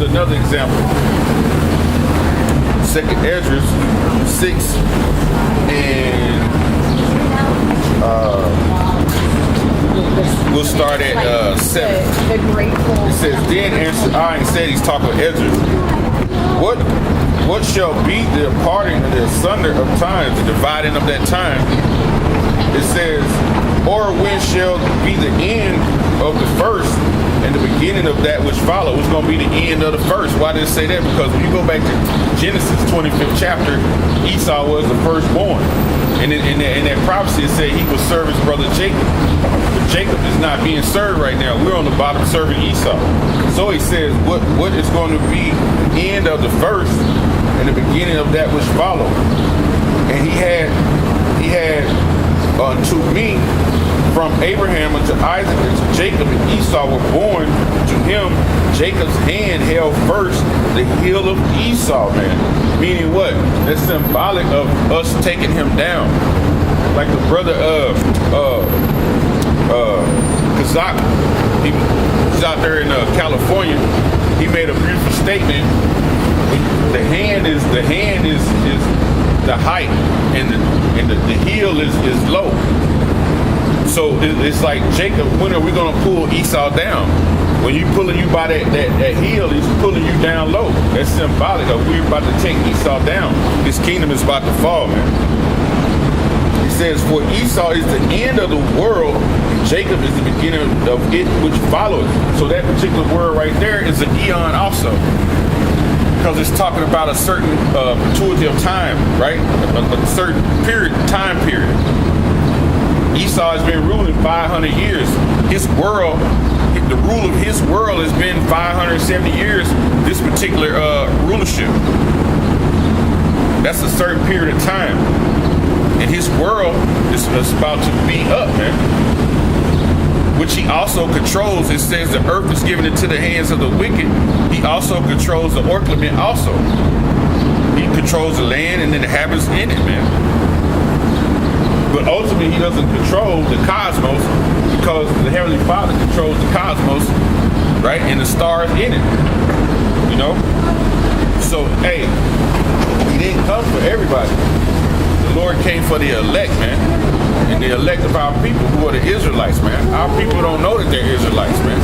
another example. Second Ezra 6 and we'll start at 7. It says, then answered I and said, he's talking with Ezra, what shall be the parting and the asunder of time, the dividing of that time? It says, or when shall be the end of the first and the beginning of that which follow? It's going to be the end of the first. Why did it say that? Because when you go back to Genesis 25th chapter, Esau was the firstborn. And in that prophecy, it said he would serve his brother Jacob. But Jacob is not being served right now. We're on the bottom serving Esau. So he says, what is going to be the end of the first and the beginning of that which follow? And he had unto me from Abraham unto Isaac unto Jacob and Esau were born to him. Jacob's hand held first the heel of Esau, man. Meaning what? That's symbolic of us taking him down. Like the brother Kazak, he's out there in California. He made a beautiful statement. The hand is the height, and the heel is low. So it's like, Jacob, when are we going to pull Esau down? When you pulling you by that heel, he's pulling you down low. That's symbolic of we're about to take Esau down. His kingdom is about to fall, man. He says, for Esau is the end of the world, and Jacob is the beginning of it which follows. So that particular word right there is an eon also. Because it's talking about a certain maturity of time, right? A certain time period. Esau has been ruling 500 years. His world, the rule of his world has been 570 years, this particular rulership. That's a certain period of time. And his world is about to be up, man. Which he also controls. It says the earth is given into the hands of the wicked. He also controls the ornament also. He controls the land and the inhabitants in it, man. But ultimately, he doesn't control the cosmos, because the Heavenly Father controls the cosmos, right? And the stars in it, you know? So, hey, he didn't come for everybody. The Lord came for the elect, man. And the elect of our people, who are the Israelites, man. Our people don't know that they're Israelites, man.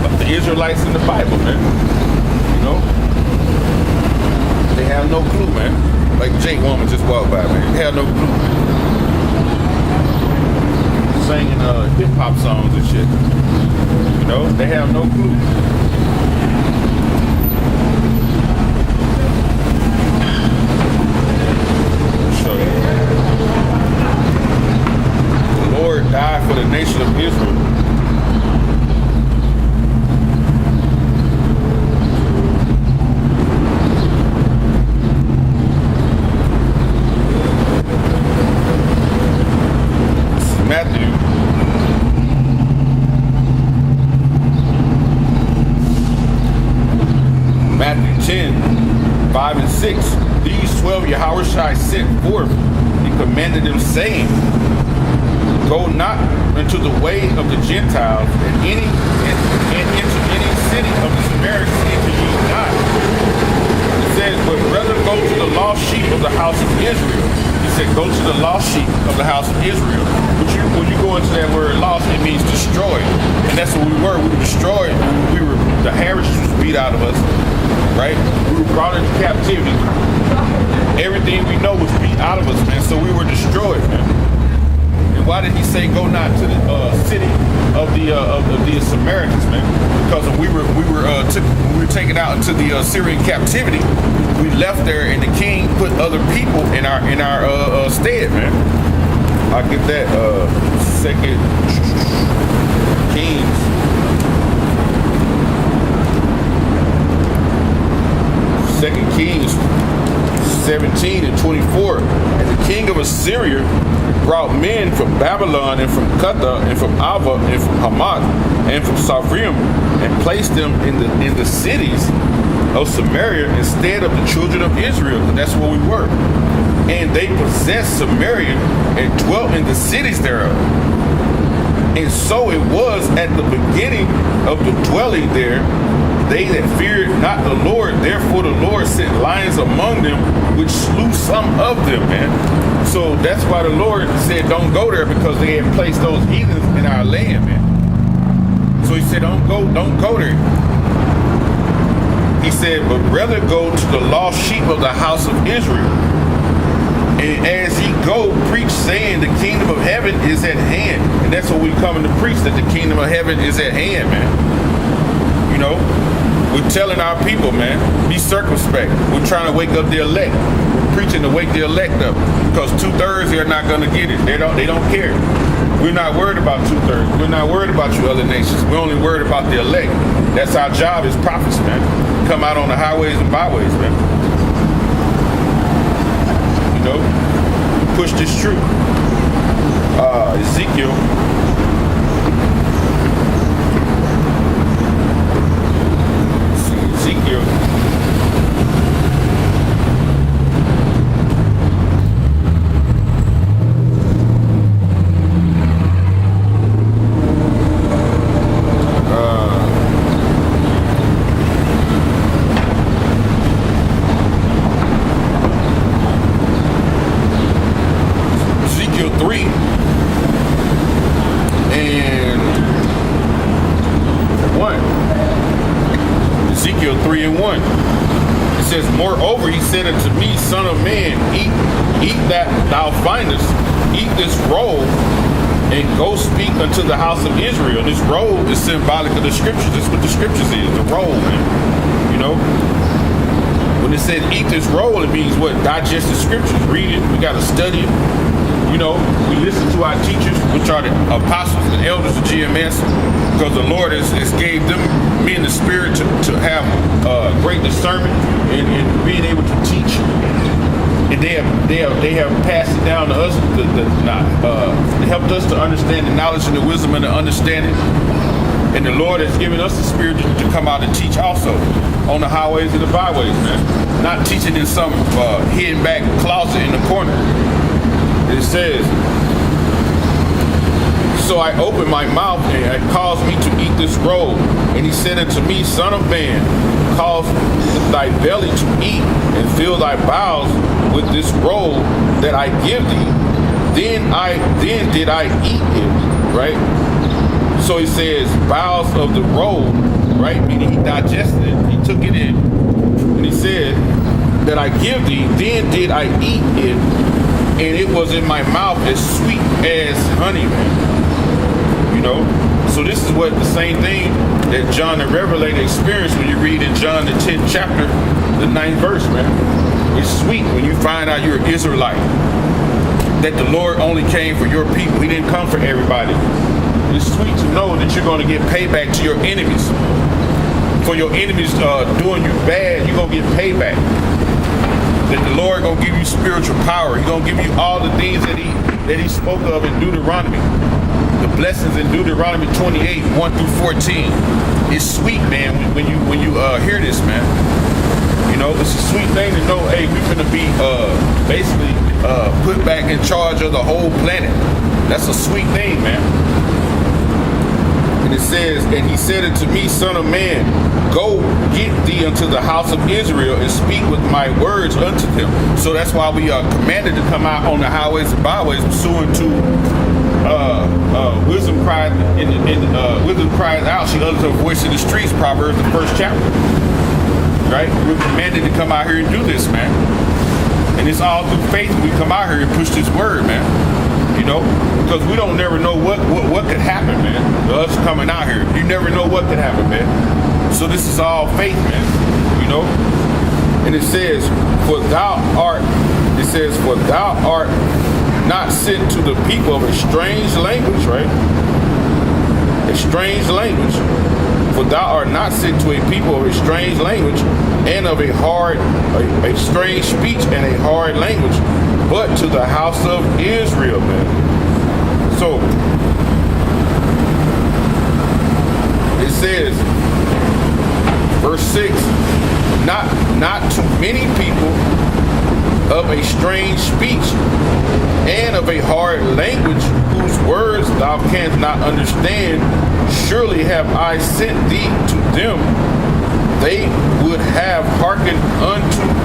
But the Israelites in the Bible, man. You know? They have no clue, man. Like Jake Woman just walked by, man. They have no clue, man. Singing hip-hop songs and shit. You know, they have no clue. Show you. The Lord died for the nation of Israel. Matthew 10, 5 and 6. These 12 Yahawashi sent forth and commanded them, saying, go not into the way of the Gentiles, and into any city of the Samaritans enter ye not. It says, but rather go to the lost sheep of the house of Israel. He said, go to the lost sheep of the house of Israel. When you go into that word lost, it means destroyed. And that's what we were. We were destroyed. The heritage was beat out of us, right? We were brought into captivity. Everything we know was beat out of us, man. So we were destroyed, man. And why did he say go not to the city of the Samaritans, man? Because when we were taken out into the Syrian captivity, we left there, and the king put other people in our stead, man. I'll get that. Second Kings. Second Kings 17 and 24. And the king of Assyria brought men from Babylon and from Cutha and from Ava and from Hamath and from Saphrim and placed them in the cities of Samaria instead of the children of Israel. That's where we were. And they possessed Samaria and dwelt in the cities thereof. And so it was at the beginning of the dwelling there they that feared not the Lord. Therefore the Lord sent lions among them, which slew some of them, man. So that's why the Lord said don't go there, because they had placed those heathens in our land, man. So he said don't go there. He said, but rather go to the lost sheep of the house of Israel. And as ye go, preach, saying the kingdom of heaven is at hand. And that's what we coming to preach, that the kingdom of heaven is at hand, man. You know, we're telling our people, man, be circumspect. We're trying to wake up the elect. We're preaching to wake the elect up, because 2/3 they're not going to get it. They don't care. We're not worried about 2/3. We're not worried about you other nations. We're only worried about the elect. That's our job as prophets, man. Come out on the highways and byways, man. You know, push this truth. Ezekiel. Ezekiel. Ezekiel 3 and 1. Ezekiel 3 and 1. It says, moreover, he said unto me, son of man, eat that thou findest, eat this roll, and go speak unto the house of Israel. This roll is symbolic of the scriptures. This is what the scriptures is, the roll, man. You know? When it says eat this roll, it means what? Digest the scriptures, read it, we gotta study it. You know, we listen to our teachers, which are the apostles and elders of GMS, because the Lord has gave them, me in the spirit, to have great discernment and being able to teach. And they have passed it down to us, they helped us to understand the knowledge and the wisdom and the understanding. And the Lord has given us the spirit to come out and teach also on the highways and the byways, man. Not teaching in some hidden back closet in the corner. It says, so I opened my mouth, and it caused me to eat this roll. And he said unto me, son of man, cause thy belly to eat, and fill thy bowels with this roll that I give thee. Then did I eat it, right? So he says, bowels of the roll, right? Meaning he digested it, he took it in. And he said, that I give thee, then did I eat it, and it was in my mouth as sweet as honey, man. You know? So this is what the same thing that John the Revelator experienced when you read in John the 10th chapter, the 9th verse, man. It's sweet when you find out you're an Israelite. That the Lord only came for your people. He didn't come for everybody. It's sweet to know that you're going to get payback to your enemies. For your enemies doing you bad, you're going to get payback. That the Lord going to give you spiritual power. He's going to give you all the things that he spoke of in Deuteronomy. The blessings in Deuteronomy 28, 1 through 14. It's sweet, man, when you hear this, man. You know, it's a sweet thing to know, hey, we're going to be basically put back in charge of the whole planet. That's a sweet thing, man. And it says, and he said unto me, son of man, go get thee unto the house of Israel and speak with my words unto them. So that's why we are commanded to come out on the highways and byways, pursuant to wisdom cries wisdom cries out. She utters her voice in the streets. Proverbs, the 1st chapter. Right? We're commanded to come out here and do this, man. And it's all through faith we come out here and push this word, man. You know, because we don't never know what could happen, man. Us coming out here, you never know what could happen, man. So this is all faith, man. You know, and it says, for thou art not sent to the people of a strange language, right? A strange language. For thou art not sent to a people of a strange language and of a strange speech and a hard language, but to the house of Israel, man. So it says, verse 6, not to many people of a strange speech and of a hard language whose words thou canst not understand, surely have I sent thee to them, they would have hearkened unto